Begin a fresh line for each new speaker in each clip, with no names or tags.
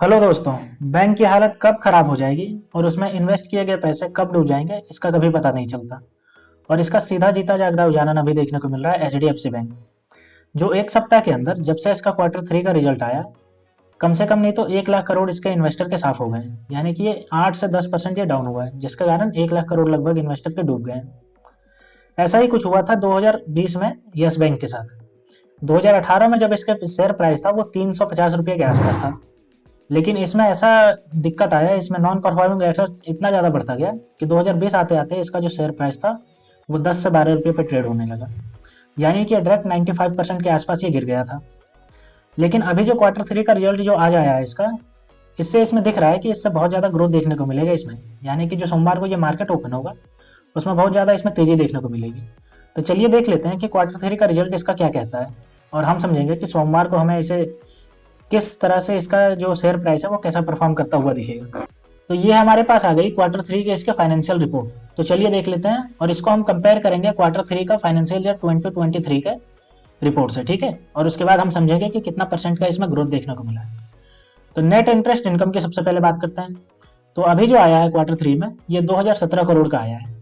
Hello दोस्तों। Bank की हालत कब खराब हो जाएगी और उसमें इन्वेस्ट किए गए पैसे कब डूब जाएंगे इसका कभी पता नहीं चलता। और इसका सीधा जीता जागता उदाहरण अभी देखने को मिल रहा है एचडीएफसी बैंक, जो एक सप्ताह के अंदर जब से इसका क्वार्टर 3 का रिजल्ट आया, कम से कम नहीं तो 1 लाख करोड़ इसके इन्वेस्टर के साफ हो गए हैं। यानी कि ये 8 से 10% ये डाउन हुआ है, जिसके कारण 1 लाख करोड़ लगभग इन्वेस्टर के डूब गए हैं। ऐसा ही कुछ हुआ था 2020 में यस बैंक के साथ। 2018 में जब इसका शेयर प्राइस था वो 350 रुपये के आसपास था, लेकिन इसमें ऐसा दिक्कत आया, इसमें नॉन परफॉर्मिंग एसेट इतना ज़्यादा बढ़ता गया कि 2020 आते आते इसका जो शेयर प्राइस था वो 10 से 12 रुपये पे ट्रेड होने लगा। यानी कि डायरेक्ट 95% के आसपास ये गिर गया था। लेकिन अभी जो क्वार्टर 3 का रिजल्ट जो आज आया है इसका, इससे इसमें दिख रहा है कि इससे बहुत ज़्यादा ग्रोथ देखने को मिलेगा इसमें। यानी कि जो सोमवार को ये मार्केट ओपन होगा उसमें बहुत ज़्यादा इसमें तेज़ी देखने को मिलेगी। तो चलिए देख लेते हैं कि क्वार्टर 3 का रिजल्ट इसका क्या कहता है, और हम समझेंगे कि सोमवार को हमें इसे किस तरह से इसका जो शेयर प्राइस है वो कैसा परफॉर्म करता हुआ दिखेगा। तो ये हमारे पास आ गई क्वार्टर 3 के इसके फाइनेंशियल रिपोर्ट। तो चलिए देख लेते हैं और इसको हम कंपेयर करेंगे क्वार्टर 3 का फाइनेंशियल ईयर 2023 के रिपोर्ट से, ठीक है। और उसके बाद हम समझेंगे कि कितना परसेंट का इसमें ग्रोथ देखने को मिला है। तो नेट इंटरेस्ट इनकम की सबसे पहले बात करते हैं। तो अभी जो आया है क्वार्टर 3 में ये 2017 करोड़ का आया है।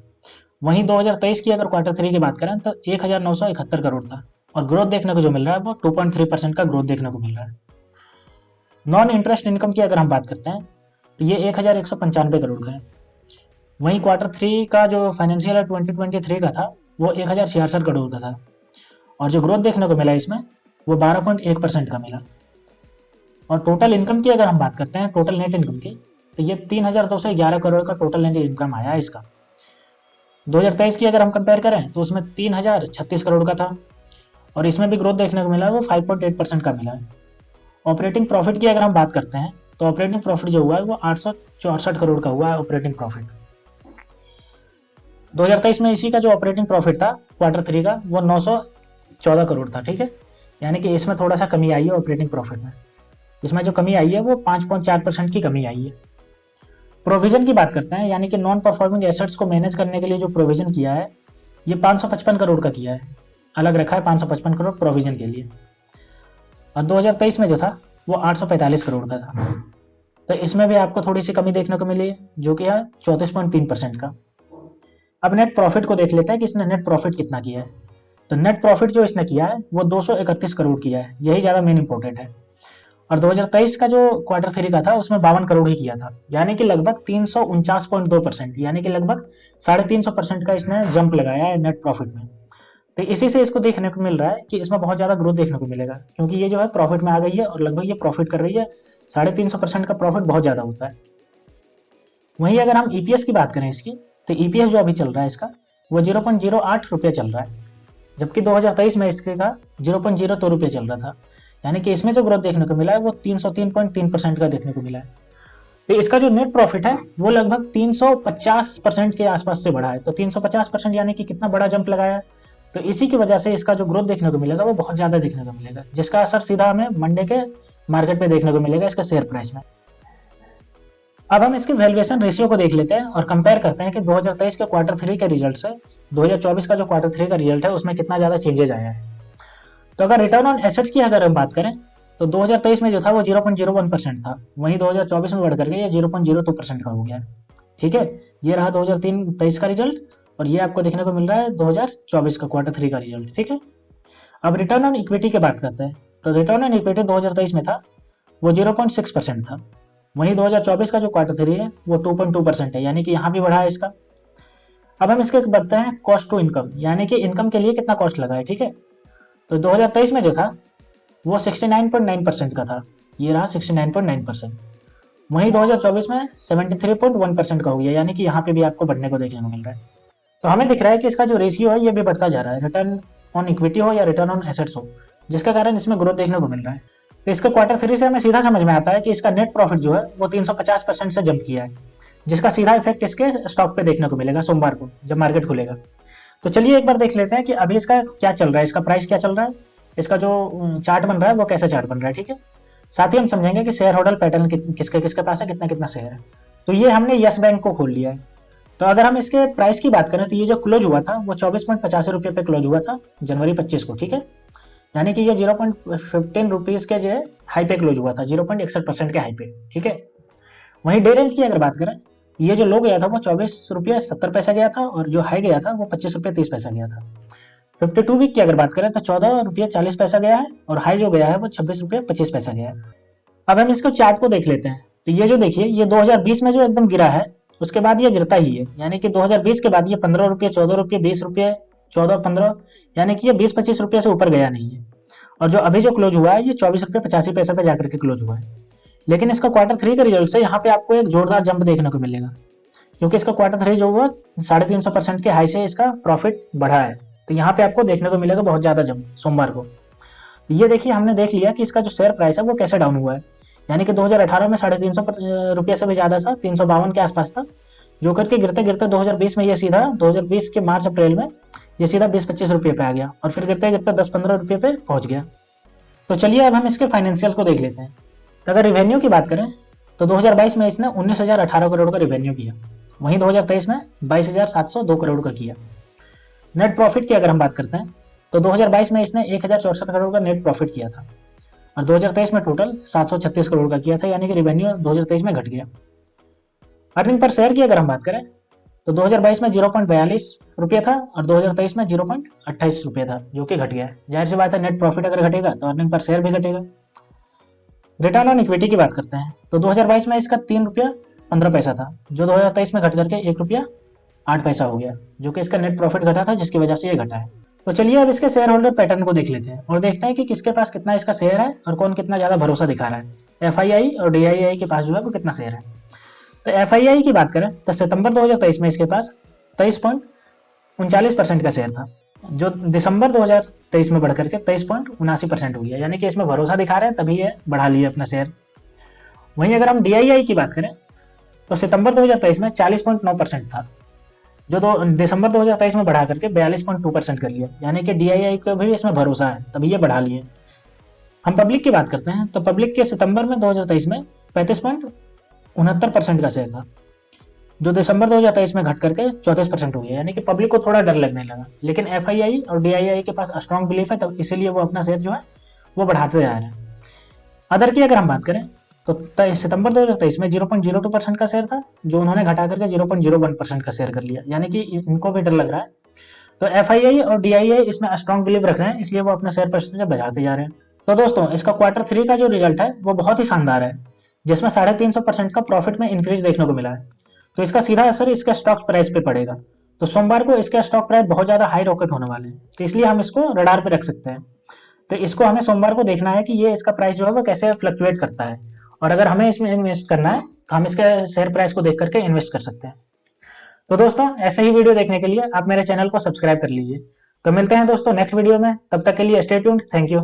वहीं 2023 की अगर क्वार्टर 3 की बात करें तो 1971 करोड़ था, और ग्रोथ देखने को जो मिल रहा है वो 2.3% का ग्रोथ देखने को मिल रहा है। नॉन इंटरेस्ट इनकम की अगर हम बात करते हैं तो ये 1195 करोड़ का है। वहीं क्वार्टर 3 का जो फाइनेंशियल ईयर 2023 का था वो 1066 करोड़ का था, और जो ग्रोथ देखने को मिला इसमें वो 12.1% का मिला। और टोटल इनकम की अगर हम बात करते हैं, टोटल नेट इनकम की, तो ये 3211 करोड़ का टोटल नेट इनकम आया है इसका। 2023 की अगर हम कंपेयर करें तो उसमें 3036 करोड़ का था, और इसमें भी ग्रोथ देखने को मिला है वो 5.8% का मिला है। ऑपरेटिंग प्रॉफिट की अगर हम बात करते हैं तो ऑपरेटिंग प्रॉफिट जो हुआ है वो 864 करोड़ का हुआ है ऑपरेटिंग प्रॉफिट। 2023 में इसी का जो ऑपरेटिंग प्रॉफिट था क्वार्टर 3 का वो 914 करोड़ था, ठीक है। यानी कि इसमें थोड़ा सा कमी आई है ऑपरेटिंग प्रॉफिट में। इसमें जो कमी आई है वो 5.4% की कमी आई है। प्रोविजन की बात करते हैं, यानी कि नॉन परफॉर्मिंग एसेट्स को मैनेज करने के लिए जो प्रोविजन किया है ये 555 करोड़ का किया है, अलग रखा है 555 करोड़ प्रोविजन के लिए। और 2023 में जो था वो 845 करोड़ का था। तो इसमें भी आपको थोड़ी सी कमी देखने को मिली है, जो कि है 34.3% का। अब नेट प्रॉफिट को देख लेते हैं कि इसने नेट प्रॉफिट कितना किया है। तो नेट प्रॉफिट जो इसने किया है वो 231 करोड़ किया है, यही ज़्यादा मेन इंपॉर्टेंट है। और 2023 का जो क्वार्टर 3 का था उसमें 52 करोड़ ही किया था, यानी कि लगभग 349.2%, यानी कि लगभग 350% का इसने जंप लगाया है नेट प्रॉफिट में। तो इसी से इसको देखने को मिल रहा है कि इसमें बहुत ज़्यादा ग्रोथ देखने को मिलेगा, क्योंकि ये जो है प्रॉफिट में आ गई है और लगभग ये प्रॉफिट कर रही है। 350% का प्रॉफिट बहुत ज़्यादा होता है। वहीं अगर हम ईपीएस की बात करें इसकी, तो ईपीएस जो अभी चल रहा है इसका वो 0.08 रुपये चल रहा है, जबकि 2023 में इसके का 0.02 रुपये चल रहा था। यानी कि इसमें जो ग्रोथ देखने को मिला है वो 303.3% का देखने को मिला है। तो इसका जो नेट प्रॉफिट है वो लगभग 350% के आसपास से बढ़ा है। तो 350% यानी कि कितना बड़ा जंप लगाया है। तो इसी की वजह से इसका जो ग्रोथ देखने को मिलेगा वो बहुत ज़्यादा देखने को मिलेगा, जिसका असर सीधा हमें मंडे के मार्केट में देखने को मिलेगा इसके शेयर प्राइस में। अब हम इसके वैल्यूएशन रेशियो को देख लेते हैं और कंपेयर करते हैं कि 2023 के क्वार्टर 3 के रिजल्ट से 2024 का जो क्वार्टर 3 का रिजल्ट है उसमें कितना ज़्यादा चेंजेस आया है। तो अगर रिटर्न ऑन एसेट्स की अगर हम बात करें तो 2023 में जो था वो 0.01% था, वहीं 2024 में बढ़ करके ये 0.02% का हो गया। ठीक है, ये रहा 2023 का रिजल्ट, और ये आपको देखने को मिल रहा है 2024 का क्वार्टर 3 का रिजल्ट, ठीक है। अब रिटर्न ऑन इक्विटी की बात करते हैं। तो रिटर्न ऑन इक्विटी 2023 में था वो 0.6% था, वहीं 2024 का जो क्वार्टर 3 है वो 2.2% है, यानी कि यहाँ भी बढ़ा है इसका। अब हम इसके बढ़ते हैं कॉस्ट टू इनकम, यानी कि इनकम के लिए कितना कॉस्ट लगा है, ठीक है। तो 2023 में जो था वो 69.9% का था, ये रहा 69.9%। वहीं 2024 में 73.1% का हो गया, यानी कि यहाँ पे भी आपको बढ़ने को देखने को मिल रहा है। तो हमें दिख रहा है कि इसका जो रेशियो है ये भी बढ़ता जा रहा है, रिटर्न ऑन इक्विटी हो या रिटर्न ऑन एसेट्स हो, जिसका कारण इसमें ग्रोथ देखने को मिल रहा है। तो इसका क्वार्टर 3 से हमें सीधा समझ में आता है कि इसका नेट प्रॉफिट जो है वो 350% से जंप किया है, जिसका सीधा इफेक्ट इसके स्टॉक पे देखने को मिलेगा सोमवार को जब मार्केट खुलेगा। तो चलिए एक बार देख लेते हैं कि अभी इसका क्या चल रहा है, इसका प्राइस क्या चल रहा है, इसका जो चार्ट बन रहा है वो कैसा चार्ट बन रहा है, ठीक है। साथ ही हम समझेंगे कि शेयर होल्डर पैटर्न किसके किसके पास है, कितना कितना शेयर है। तो ये हमने यस बैंक को खोल लिया है। तो अगर हम इसके प्राइस की बात करें तो ये जो क्लोज हुआ था वो 24.85 रुपये पे क्लोज हुआ था जनवरी 25 को, ठीक है। यानी कि ये 0.15 रुपीज़ के जो है हाई पे क्लोज हुआ था, 0.61% के हाई पे, ठीक है। वहीं डे रेंज की अगर बात करें, ये जो लो गया था वो 24 रुपये 70 पैसा गया था, और जो हाई गया था वो 25 रुपये 30 पैसा गया था। 52 वीक की अगर बात करें तो 14 रुपये 40 पैसा गया है, और हाई जो गया है वो 26 रुपये 25 पैसा गया है। अब हम इसको चार्ट को देख लेते हैं। तो ये जो देखिए, ये 2020 में जो एकदम गिरा है, उसके बाद ये गिरता ही है, यानी कि 2020 के बाद ये 15 रुपये 14 रुपये 20 रुपये 14 15, यानी कि ये 20 25 रुपये से ऊपर गया नहीं है। और जो अभी जो क्लोज हुआ है ये 24 रुपये 85 पैसा पे जाकर के क्लोज हुआ है। लेकिन इसका Q3 के रिजल्ट से यहाँ पे आपको एक जोरदार जंप देखने को मिलेगा, क्योंकि इसका Q3 जो हुआ 350% के हाई से इसका प्रॉफिट बढ़ा है। तो यहाँ पे आपको देखने को मिलेगा बहुत ज़्यादा जंप सोमवार को। ये देखिए, हमने देख लिया कि इसका जो शेयर प्राइस है वो कैसे डाउन हुआ है, यानी कि 2018 में 350 रुपये से भी ज़्यादा था, 352 के आसपास था, जो करके गिरते गिरते 2020 में ये सीधा 2020 के मार्च अप्रैल में ये सीधा 20-25 रुपये पे आ गया, और फिर गिरते गिरते 10-15 रुपये पे पहुंच गया। तो चलिए अब हम इसके फाइनेंशियल को देख लेते हैं। तो अगर रिवेन्यू की बात करें तो 2022 में इसने 19,018 करोड़ का रिवेन्यू किया, वहीं 2023 में 22,702 करोड़ का किया। नेट प्रॉफिट की अगर हम बात करते हैं तो 2022 में इसने 1,064 करोड़ का नेट प्रॉफिट किया था, और 2023 में टोटल 736 करोड़ का किया था, यानी कि रिवेन्यू 2023 में घट गया। अर्निंग पर शेयर की अगर हम बात करें तो 2022 में 0.42 रुपये था, और 2023 में 0.28 रुपये था, जो कि घट गया है। जाहिर सी बात है, नेट प्रॉफिट अगर घटेगा तो अर्निंग पर शेयर भी घटेगा। रिटर्न ऑन इक्विटी की बात करते हैं तो 2022 में इसका 3 रुपया 15 पैसा था, जो 2023 में घट करके 1 रुपया 8 पैसा हो गया, जो कि इसका नेट प्रॉफिट घटा था, जिसकी वजह से ये घटा है। तो चलिए अब इसके शेयर होल्डर पैटर्न को देख लेते हैं, और देखते हैं कि किसके पास कितना इसका शेयर है और कौन कितना ज़्यादा भरोसा दिखा रहा है। FII और DII के पास जो है वो कितना शेयर है। तो FII की बात करें तो सितंबर 2023 में इसके पास 23.39% का शेयर था, जो दिसंबर 2023 में बढ़ करके 23.79% हो गया, यानी कि इसमें भरोसा दिखा रहे हैं तभी ये बढ़ा लिया अपना शेयर। वहीं अगर हम DII की बात करें तो सितंबर 2023 में 40.9% था, जो दिसंबर 2023 में बढ़ा करके 42.2% कर लिया, यानी कि DII को भी इसमें भरोसा है तभी ये बढ़ा लिए। हम पब्लिक की बात करते हैं तो पब्लिक के सितंबर में 2023 में 35.69% का शेयर था, जो दिसंबर 2023 में घट करके 34% हो गया, यानी कि पब्लिक को थोड़ा डर लगने लगा। लेकिन FII और DII के पास स्ट्रॉन्ग बिलीफ है, तब इसीलिए वो अपना शेयर जो है वो बढ़ाते जा रहे हैं। अदर की अगर हम बात करें तो सितंबर 2023 में 0.02% का शेयर था, जो उन्होंने घटा करके 0.01% का शेयर कर लिया, यानी कि इनको भी डर लग रहा है। तो FII और DII इसमें स्ट्रॉन्ग बिलीव रख रहे हैं, इसलिए वो अपना शेयर परसेंटेज बढ़ाते जा रहे हैं। तो दोस्तों, इसका Q3 का जो रिजल्ट है वो बहुत ही शानदार है, जिसमें 350% का प्रॉफिट में इंक्रीज देखने को मिला है। तो इसका सीधा असर इसके स्टॉक प्राइस पे पड़ेगा। तो सोमवार को इसके स्टॉक प्राइस बहुत ज़्यादा हाई रॉकेट होने वाले हैं, तो इसलिए हम इसको रडार पे रख सकते हैं। तो इसको हमें सोमवार को देखना है कि ये इसका प्राइस जो है वो कैसे फ्लक्चुएट करता है, और अगर हमें इसमें इन्वेस्ट करना है तो हम इसके शेयर प्राइस को देख करके इन्वेस्ट कर सकते हैं। तो दोस्तों, ऐसे ही वीडियो देखने के लिए आप मेरे चैनल को सब्सक्राइब कर लीजिए। तो मिलते हैं दोस्तों नेक्स्ट वीडियो में, तब तक के लिए स्टे ट्यून्ड। Thank you.